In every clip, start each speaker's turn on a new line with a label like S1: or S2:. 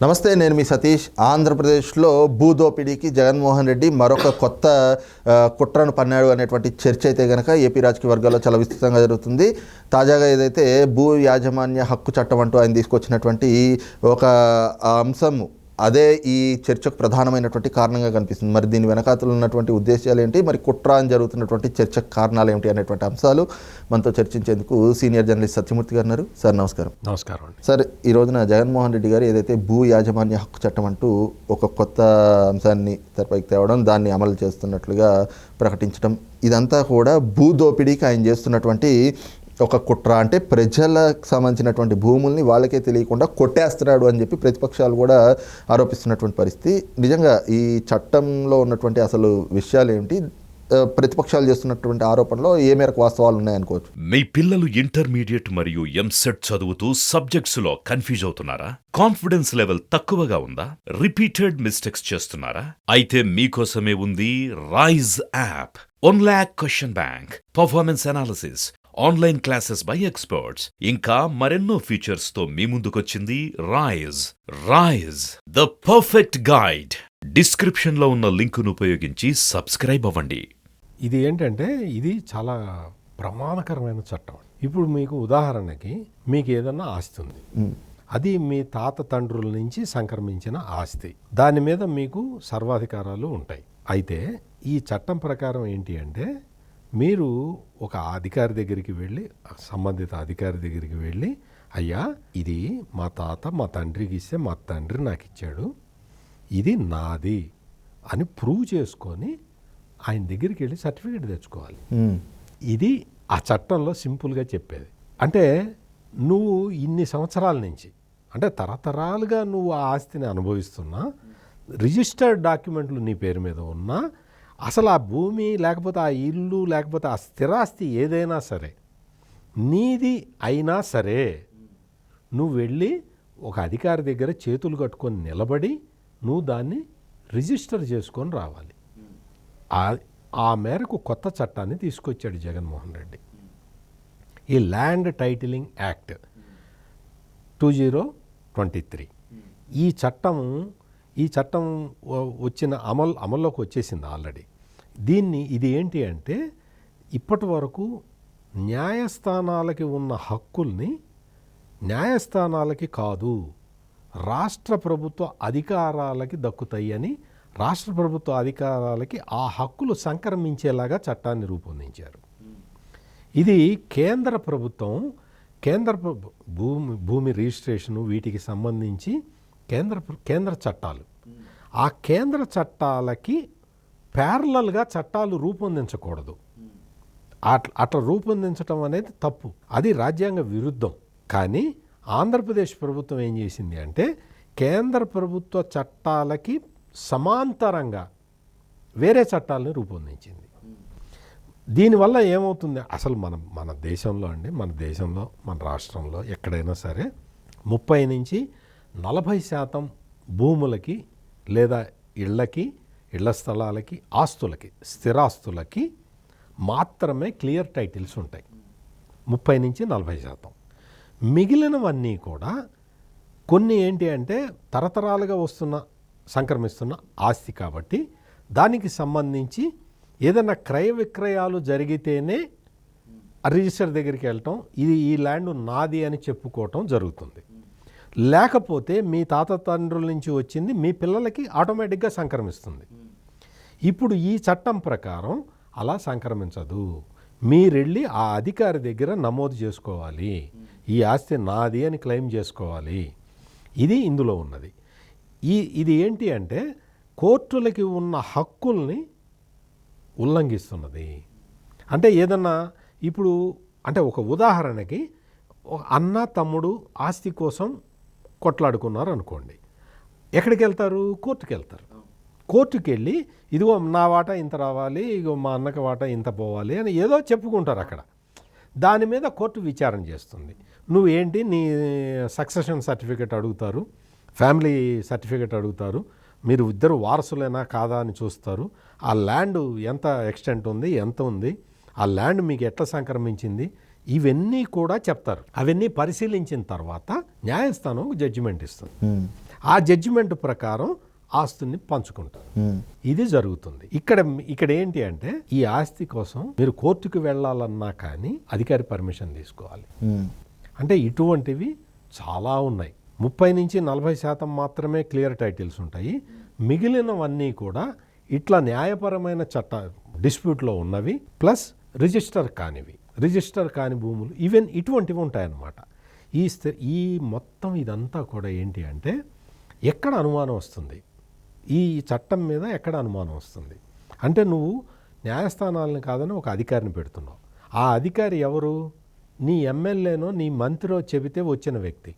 S1: నమస్తే, నేను మీ సతీష్. ఆంధ్రప్రదేశ్లో భూదోపిడీకి జగన్మోహన్ రెడ్డి మరొక కొత్త కుట్రను పన్నాడు అనేటువంటి చర్చ అయితే కనుక ఏపీ రాజకీయ వర్గాల్లో చాలా విస్తృతంగా జరుగుతుంది. తాజాగా ఏదైతే భూ యాజమాన్య హక్కు చట్టం అంటూ ఆయన తీసుకొచ్చినటువంటి ఒక అంశం అదే ఈ చర్చకు ప్రధానమైనటువంటి కారణంగా కనిపిస్తుంది. మరి దీని వెనకాతలు ఉన్నటువంటి ఉద్దేశాలు ఏంటి, మరి కుట్ర అని జరుగుతున్నటువంటి చర్చకు కారణాలు ఏమిటి అనేటువంటి అంశాలు మనతో చర్చించేందుకు సీనియర్ జర్నలిస్ట్ సత్యమూర్తి గారు ఉన్నారు. సార్ నమస్కారం.
S2: నమస్కారం అండి.
S1: సార్, ఈ రోజున జగన్మోహన్ రెడ్డి గారు ఏదైతే భూ యాజమాన్య హక్కు చట్టం అంటూ ఒక కొత్త అంశాన్ని తెరపైకి తేవడం, దాన్ని అమలు చేస్తున్నట్లుగా ప్రకటించడం, ఇదంతా కూడా భూదోపిడీకి ఆయన చేస్తున్నటువంటి ఒక కుట్ర. అంటే ప్రజలకు సంబంధించినటువంటి భూముల్ని వాళ్ళకే తెలియకుండా కొట్టేస్తున్నాడు అని చెప్పి ప్రతిపక్షాలు కూడా ఆరోపిస్తున్నటువంటి పరిస్థితి. నిజంగా ఈ చట్టంలో ఉన్నటువంటి అసలు విషయాలు ఏమిటి, ప్రతిపక్షాలు చేస్తున్నటువంటి ఆరోపణలో ఏ మేరకు వాస్తవాలు ఉన్నాయనుకోవచ్చు?
S3: మీ పిల్లలు ఇంటర్మీడియట్ మరియు ఎంసెట్ చదువుతూ సబ్జెక్ట్స్ లో కన్ఫ్యూజ్ అవుతున్నారా? కాన్ఫిడెన్స్ లెవెల్ తక్కువగా ఉందా? రిపీటెడ్ మిస్టేక్స్ చేస్తున్నారా? అయితే మీకోసమే ఉంది rise app. 1 lakh question bank, performance analysis, online classes by experts, ఇంకా మరెన్నో ఫీచర్స్ తో మీ ముందుకొచ్చింది rise the perfect guide. Description లో ఉన్న లింకును ఉపయోగించి సబ్స్క్రైబ్ అవ్వండి.
S2: ఇది ఏంటంటే ఇది చాలా ప్రమాదకరమైన చట్టం. ఇప్పుడు మీకు ఉదాహరణకి మీకు ఏదన్నా ఆస్తి ఉంది, అది మీ తాత తండ్రుల నుంచి సంక్రమించిన ఆస్తి, దాని మీద మీకు సర్వాధికారాలు ఉంటాయి. అయితే ఈ చట్టం ప్రకారం ఏంటి అంటే మీరు ఒక అధికారి దగ్గరికి వెళ్ళి, సంబంధిత అధికారి దగ్గరికి వెళ్ళి, అయ్యా ఇది మా తాత మా తండ్రికి ఇస్తే మా తండ్రి నాకు ఇచ్చాడు, ఇది నాది అని ప్రూవ్ చేసుకొని ఆయన దగ్గరికి వెళ్ళి సర్టిఫికేట్ తెచ్చుకోవాలి. ఇది ఆ చట్టంలో సింపుల్గా చెప్పేది. అంటే నువ్వు ఇన్ని సంవత్సరాల నుంచి, అంటే తరతరాలుగా నువ్వు ఆ ఆస్తిని అనుభవిస్తున్నా, రిజిస్టర్డ్ డాక్యుమెంట్లు నీ పేరు మీద ఉన్నా, అసలు ఆ భూమి లేకపోతే ఆ ఇల్లు లేకపోతే ఆ స్థిరాస్తి ఏదైనా సరే నీది అయినా సరే, నువ్వు వెళ్ళి ఒక అధికారి దగ్గర చేతులు కట్టుకొని నిలబడి నువ్వు దాన్ని రిజిస్టర్ చేసుకొని రావాలి. ఆ మేరకు కొత్త చట్టాన్ని తీసుకొచ్చాడు జగన్మోహన్ రెడ్డి. ఈ ల్యాండ్ టైటిలింగ్ యాక్ట్ 2023. ఈ చట్టం వచ్చిన అమల్లోకి వచ్చేసింది ఆల్రెడీ. ఇది ఏంటి అంటే ఇప్పటి వరకు న్యాయస్థానాలకి ఉన్న హక్కుల్ని న్యాయస్థానాలకి కాదు, రాష్ట్ర ప్రభుత్వ అధికారాలకి దక్కుతాయి అని, రాష్ట్ర ప్రభుత్వ అధికారాలకి ఆ హక్కులు సంక్రమించేలాగా చట్టాన్ని రూపొందించారు. ఇది కేంద్ర ప్రభుత్వం భూమి రిజిస్ట్రేషను వీటికి సంబంధించి కేంద్ర చట్టాలు, ఆ కేంద్ర చట్టాలకి ప్యారలల్గా చట్టాలు రూపొందించకూడదు. అట్లా రూపొందించడం అనేది తప్పు, అది రాజ్యాంగ విరుద్ధం. కానీ ఆంధ్రప్రదేశ్ ప్రభుత్వం ఏం చేసింది అంటే కేంద్ర ప్రభుత్వ చట్టాలకి సమాంతరంగా వేరే చట్టాలని రూపొందించింది. దీనివల్ల ఏమవుతుంది, అసలు మన దేశంలో మన రాష్ట్రంలో ఎక్కడైనా సరే 30 నుంచి 40% భూములకి లేదా ఇళ్ల స్థలాలకి, ఆస్తులకి, స్థిరాస్తులకి మాత్రమే క్లియర్ టైటిల్స్ ఉంటాయి. 30 నుంచి 40%. మిగిలినవన్నీ కూడా కొన్ని ఏంటి అంటే తరతరాలుగా సంక్రమిస్తున్న ఆస్తి కాబట్టి దానికి సంబంధించి ఏదైనా క్రయ విక్రయాలు జరిగితేనే రిజిస్టర్ దగ్గరికి వెళ్ళటం, ఈ ల్యాండ్ నాది అని చెప్పుకోవటం జరుగుతుంది. లేకపోతే మీ తాత తండ్రుల నుంచి వచ్చింది మీ పిల్లలకి ఆటోమేటిక్గా సంక్రమిస్తుంది. ఇప్పుడు ఈ చట్టం ప్రకారం అలా సంక్రమించదు. మీరెళ్ళి ఆ అధికారి దగ్గర నమోదు చేసుకోవాలి, ఈ ఆస్తి నాది అని క్లెయిమ్ చేసుకోవాలి. ఇది ఇందులో ఉన్నది. ఇది ఏంటి అంటే కోర్టులకి ఉన్న హక్కుల్ని ఉల్లంఘిస్తున్నది. అంటే ఏదన్నా ఇప్పుడు అంటే ఒక ఉదాహరణకి అన్న తమ్ముడు ఆస్తి కోసం కొట్లాడుకున్నారు అనుకోండి, ఎక్కడికి వెళ్తారు? కోర్టుకి వెళ్తారు. కోర్టుకి వెళ్ళి ఇదిగో నా వాటా ఇంత రావాలి, ఇగో మా అన్నకి వాటా ఇంత పోవాలి అని ఏదో చెప్పుకుంటారు అక్కడ. దాని మీద కోర్టు విచారణ చేస్తుంది. నువ్వేంటి నీ సక్సెషన్ సర్టిఫికేట్ అడుగుతారు, ఫ్యామిలీ సర్టిఫికేట్ అడుగుతారు, మీరు ఇద్దరు వారసులేనా కాదా అని చూస్తారు. ఆ ల్యాండ్ ఎంత ఎక్స్టెంట్ ఉంది, ఎంత ఉంది, ఆ ల్యాండ్ మీకు ఎట్లా సంక్రమించింది, ఇవన్నీ కూడా చెప్తారు. అవన్నీ పరిశీలించిన తర్వాత న్యాయస్థానం జడ్జిమెంట్ ఇస్తుంది. ఆ జడ్జిమెంట్ ప్రకారం ఆస్తుని పంచుకుంటారు. ఇది జరుగుతుంది. ఇక్కడ ఏంటి అంటే ఈ ఆస్తి కోసం మీరు కోర్టుకు వెళ్ళాలన్నా కానీ అధికారి పర్మిషన్ తీసుకోవాలి. అంటే ఇటువంటివి చాలా ఉన్నాయి. 30 నుంచి 40% మాత్రమే క్లియర్ టైటిల్స్ ఉంటాయి. మిగిలినవన్నీ కూడా ఇట్లా న్యాయపరమైన డిస్ప్యూట్లో ఉన్నవి ప్లస్ రిజిస్టర్ కాని భూములు ఈవెన్ ఇటువంటివి ఉంటాయన్నమాట. ఈ మొత్తం ఇదంతా కూడా ఏంటి అంటే ఎక్కడ అనుమానం వస్తుంది, ఈ చట్టం మీద ఎక్కడ అనుమానం వస్తుంది అంటే నువ్వు న్యాయస్థానాలను కాదని ఒక అధికారిని పెడుతున్నావు. ఆ అధికారి ఎవరు? నీ ఎమ్మెల్యేనో నీ మంత్రో చెబితే వచ్చిన వ్యక్తి.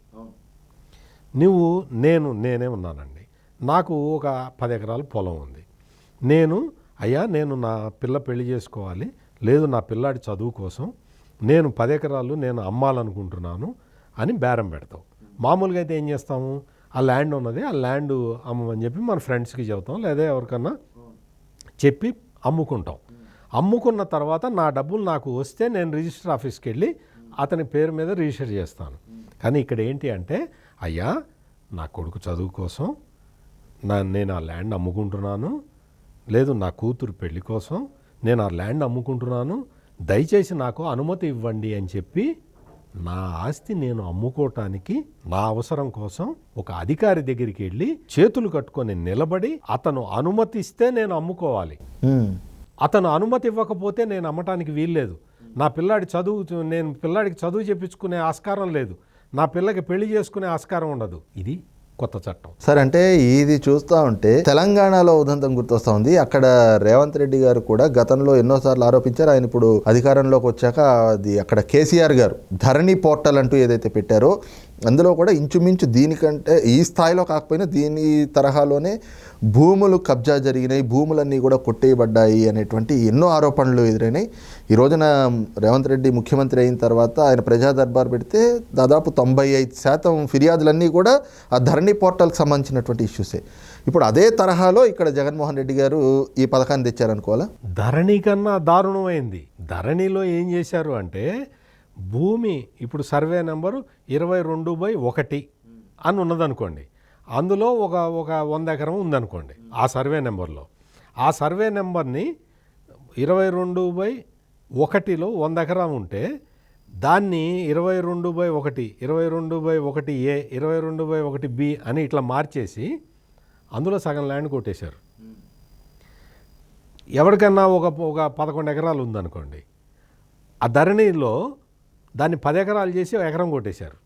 S2: నేనే ఉన్నానండి, నాకు ఒక 10 ఎకరాల పొలం ఉంది. నేను నా పిల్ల పెళ్లి చేసుకోవాలి, లేదు నా పిల్లాడి చదువు కోసం నేను 10 ఎకరాలు నేను అమ్మాలనుకుంటున్నాను అని బేరం పెడతావు. మామూలుగా అయితే ఏం చేస్తాము, ఆ ల్యాండ్ ఉన్నది, ఆ ల్యాండ్ అమ్మమని చెప్పి మన ఫ్రెండ్స్కి చెబుతాం, లేదా ఎవరికన్నా చెప్పి అమ్ముకుంటాం. అమ్ముకున్న తర్వాత నా డబ్బులు నాకు వస్తే నేను రిజిస్టర్ ఆఫీస్కి వెళ్ళి అతని పేరు మీద రిజిస్టర్ చేస్తాను. కానీ ఇక్కడ ఏంటి అంటే, అయ్యా నా కొడుకు చదువు కోసం నేను ఆ ల్యాండ్ అమ్ముకుంటున్నాను, లేదు నా కూతురు పెళ్లి కోసం నేను ఆ ల్యాండ్ అమ్ముకుంటున్నాను, దయచేసి నాకు అనుమతి ఇవ్వండి అని చెప్పి నా ఆస్తి నేను అమ్ముకోవటానికి నా అవసరం కోసం ఒక అధికారి దగ్గరికి వెళ్ళి చేతులు కట్టుకొని నిలబడి అతను అనుమతి ఇస్తే నేను అమ్ముకోవాలి. అతను అనుమతి ఇవ్వకపోతే నేను అమ్మటానికి వీల్లేదు. నేను పిల్లాడికి చదువు చెప్పించుకునే ఆస్కారం లేదు, నా పిల్లకి పెళ్లి చేసుకునే ఆస్కారం ఉండదు. ఇది కొత్త చట్టం.
S1: సార్, అంటే ఇది చూస్తూ ఉంటే తెలంగాణలో ఉదంతం గుర్తొస్తూ ఉంది. అక్కడ రేవంత్ రెడ్డి గారు కూడా గతంలో ఎన్నోసార్లు ఆరోపించారు. ఆయన ఇప్పుడు అధికారంలోకి వచ్చాక అది అక్కడ కేసీఆర్ గారు ధరణి పోర్టల్ అంటూ ఏదైతే పెట్టారో అందులో కూడా ఇంచుమించు దీనికంటే ఈ స్థాయిలో కాకపోయినా దీని తరహాలోనే భూములు కబ్జా జరిగినాయి, భూములన్నీ కూడా కొట్టేయబడ్డాయి అనేటువంటి ఎన్నో ఆరోపణలు ఎదురైనాయి. ఈ రోజున రేవంత్ రెడ్డి ముఖ్యమంత్రి అయిన తర్వాత ఆయన ప్రజా దర్బార్ పెడితే దాదాపు 95% ఫిర్యాదులన్నీ కూడా ఆ ధరణి పోర్టల్కి సంబంధించినటువంటి ఇష్యూసే. ఇప్పుడు అదే తరహాలో ఇక్కడ జగన్మోహన్ రెడ్డి గారు ఈ పథకాన్ని తెచ్చారనుకోవాలా?
S2: ధరణి కన్నా దారుణమైంది. ధరణిలో ఏం చేశారు అంటే, భూమి ఇప్పుడు సర్వే నెంబరు 22/1 అని ఉన్నదనుకోండి, అందులో ఒక 100 ఎకరం ఉందనుకోండి ఆ సర్వే నెంబర్లో. ఆ సర్వే నెంబర్ని 22/1లో 100 ఎకరం ఉంటే దాన్ని 22/1, 22/1A, 22/1B అని ఇట్లా మార్చేసి అందులో సగం ల్యాండ్ కొట్టేశారు. ఎవరికన్నా ఒక 11 ఎకరాలు ఉందనుకోండి, ఆ ధరణిలో దాన్ని 10 ఎకరాలు చేసి 1 ఎకరం కొట్టేశారు.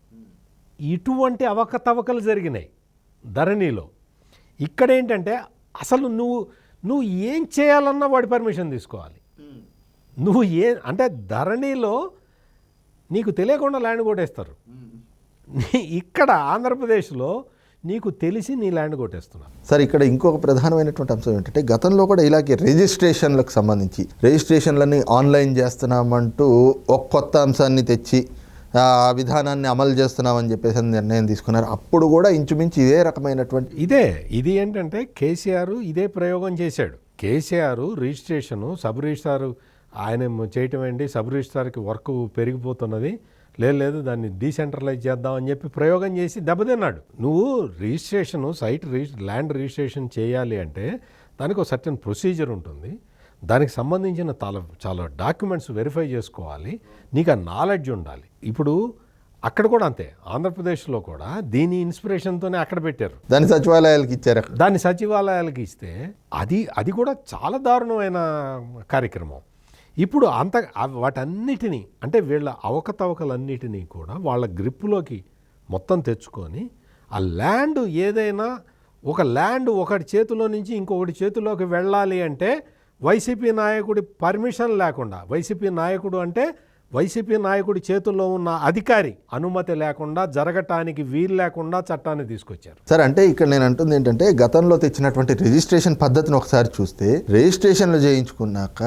S2: ఇటువంటి అవకతవకలు జరిగినాయి ధరణిలో. ఇక్కడ ఏంటంటే అసలు నువ్వు ఏం చేయాలన్నా వాడి పర్మిషన్ తీసుకోవాలి. అంటే ధరణిలో నీకు తెలియకుండా ల్యాండ్ కొట్టేస్తారు. ఇక్కడ ఆంధ్రప్రదేశ్లో నీకు తెలిసి నీ ల్యాండ్ కొట్టేస్తున్నారు.
S1: సార్, ఇక్కడ ఇంకొక ప్రధానమైనటువంటి అంశం ఏంటంటే, గతంలో కూడా ఇలాగే రిజిస్ట్రేషన్లకు సంబంధించి రిజిస్ట్రేషన్లని ఆన్లైన్ చేస్తున్నామంటూ ఒక కొత్త అంశాన్ని తెచ్చి ఆ విధానాన్ని అమలు చేస్తున్నామని చెప్పేసి నిర్ణయం తీసుకున్నారు. అప్పుడు కూడా ఇంచుమించు ఇదే రకమైనటువంటి
S2: ఇది ఏంటంటే కేసీఆర్ ఇదే ప్రయోగం చేశాడు. కేసీఆర్ రిజిస్ట్రేషను సబ్ రిజిస్ట్రార్ ఆయన చేయటం ఏంటి, సబ్ రిజిస్ట్రార్కి వర్క్ పెరిగిపోతున్నది, లేదు దాన్ని డీసెంట్రలైజ్ చేద్దామని చెప్పి ప్రయోగం చేసి దెబ్బతిన్నాడు. నువ్వు రిజిస్ట్రేషను ల్యాండ్ రిజిస్ట్రేషన్ చేయాలి అంటే దానికి ఒక సర్టెన్ ప్రొసీజర్ ఉంటుంది, దానికి సంబంధించిన చాలా డాక్యుమెంట్స్ వెరిఫై చేసుకోవాలి, నీకు ఆ నాలెడ్జ్ ఉండాలి. ఇప్పుడు అక్కడ కూడా అంతే, ఆంధ్రప్రదేశ్లో కూడా దీని ఇన్స్పిరేషన్తోనే అక్కడ పెట్టారు,
S1: దాన్ని సచివాలయాలకు ఇచ్చారు.
S2: దాన్ని సచివాలయాలకు ఇస్తే అది కూడా చాలా దారుణమైన కార్యక్రమం. ఇప్పుడు వాటన్నిటినీ అంటే వీళ్ళ అవకతవకలన్నిటినీ కూడా వాళ్ళ గ్రిప్పులోకి మొత్తం తెచ్చుకొని ఆ ల్యాండ్ ఏదైనా ఒక ల్యాండ్ ఒకటి చేతిలో నుంచి ఇంకొకటి చేతిలోకి వెళ్ళాలి అంటే వైసీపీ నాయకుడి పర్మిషన్ లేకుండా, వైసీపీ నాయకుడు అంటే వైసీపీ నాయకుడి చేతుల్లో ఉన్న అధికారి అనుమతి లేకుండా జరగటానికి వీలు లేకుండా చట్టాన్ని తీసుకొచ్చారు.
S1: సార్, అంటే ఇక్కడ నేను అంటుంది ఏంటంటే, గతంలో తెచ్చినటువంటి రిజిస్ట్రేషన్ పద్ధతిని ఒకసారి చూస్తే రిజిస్ట్రేషన్లు చేయించుకున్నాక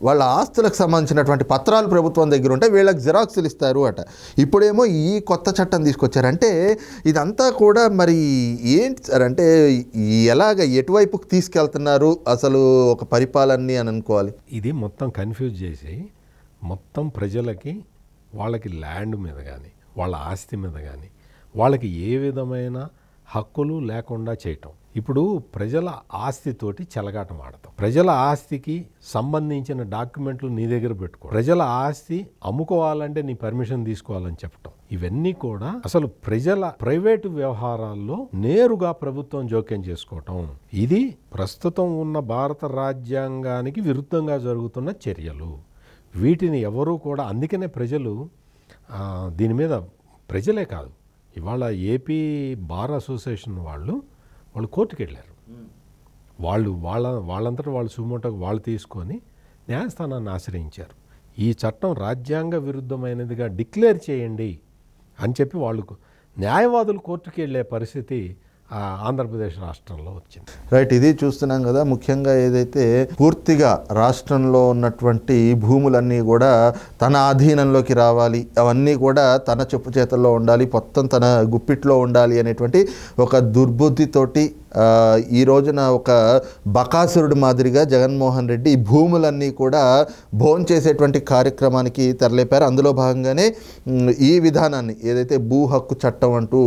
S1: వాళ్ళ ఆస్తులకు సంబంధించినటువంటి పత్రాలు ప్రభుత్వం దగ్గర ఉంటే వీళ్ళకి జిరాక్సులు ఇస్తారు అట. ఇప్పుడేమో ఈ కొత్త చట్టం తీసుకొచ్చారంటే ఇదంతా కూడా మరి ఏంటి సార్, అంటే ఎటువైపుకి తీసుకెళ్తున్నారు అసలు ఒక పరిపాలనని అని అనుకోవాలి.
S2: ఇది మొత్తం కన్ఫ్యూజ్ చేసి మొత్తం ప్రజలకి వాళ్ళకి ల్యాండ్ మీద కానీ వాళ్ళ ఆస్తి మీద కానీ వాళ్ళకి ఏ విధమైన హక్కులు లేకుండా చేయటం. ఇప్పుడు ప్రజల ఆస్తితోటి చెలగాటం ఆడతాం. ప్రజల ఆస్తికి సంబంధించిన డాక్యుమెంట్లు నీ దగ్గర పెట్టుకో, ప్రజల ఆస్తి అమ్ముకోవాలంటే నీ పర్మిషన్ తీసుకోవాలని చెప్పటం, ఇవన్నీ కూడా అసలు ప్రజల ప్రైవేటు వ్యవహారాల్లో నేరుగా ప్రభుత్వం జోక్యం చేసుకోవటం. ఇది ప్రస్తుతం ఉన్న భారత రాజ్యాంగానికి విరుద్ధంగా జరుగుతున్న చర్యలు. వీటిని ఎవరూ కూడా, అందుకనే ప్రజలు దీని మీద, ప్రజలే కాదు, ఇవాళ ఏపీ బార్ అసోసియేషన్ వాళ్ళు కోర్టుకు వెళ్ళారు. వాళ్ళంతటా వాళ్ళు సుమోటోకి వాళ్ళు తీసుకొని న్యాయస్థానాన్ని ఆశ్రయించారు. ఈ చట్టం రాజ్యాంగ విరుద్ధమైనదిగా డిక్లేర్ చేయండి అని చెప్పి వాళ్ళు న్యాయవాదులు కోర్టుకు వెళ్ళే పరిస్థితి ఆంధ్రప్రదేశ్ రాష్ట్రంలో వచ్చింది.
S1: రైట్, ఇది చూస్తున్నాం కదా. ముఖ్యంగా ఏదైతే పూర్తిగా రాష్ట్రంలో ఉన్నటువంటి భూములన్నీ కూడా తన ఆధీనంలోకి రావాలి, అవన్నీ కూడా తన చెప్పు చేతల్లో ఉండాలి, మొత్తం తన గుప్పిట్లో ఉండాలి అనేటువంటి ఒక దుర్బుద్ధితోటి ఈ రోజున ఒక బకాసురుడు మాదిరిగా జగన్మోహన్ రెడ్డి ఈ భూములన్నీ కూడా భోంచేసేటువంటి కార్యక్రమానికి తెరలేపారు. అందులో భాగంగానే ఈ విధానాన్ని, ఏదైతే భూ హక్కు చట్టం అంటూ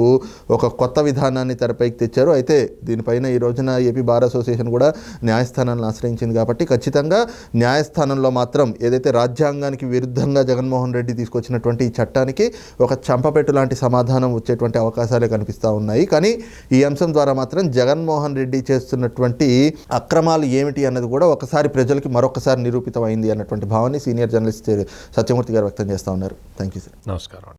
S1: ఒక కొత్త విధానాన్ని తెరపైకి తెచ్చారు. అయితే దీనిపైన ఈ రోజున ఏపీ బార్ అసోసియేషన్ కూడా న్యాయస్థానాలను ఆశ్రయించింది. కాబట్టి ఖచ్చితంగా న్యాయస్థానంలో మాత్రం ఏదైతే రాజ్యాంగానికి విరుద్ధంగా జగన్మోహన్ రెడ్డి తీసుకొచ్చినటువంటి ఈ చట్టానికి ఒక చంపపెట్టు లాంటి సమాధానం వచ్చేటువంటి అవకాశాలే కనిపిస్తూ ఉన్నాయి. కానీ ఈ అంశం ద్వారా మాత్రం జగన్మోహన్ రెడ్డి చేస్తున్నటువంటి అక్రమాలు ఏమిటి అన్నది కూడా ఒకసారి ప్రజలకి మరొకసారి నిరూపితమైంది అన్నటువంటి భావాన్ని సీనియర్ జర్నలిస్ట్ సత్యమూర్తి గారు వ్యక్తం చేస్తూ ఉన్నారు. Thank you sir.
S2: నమస్కారం.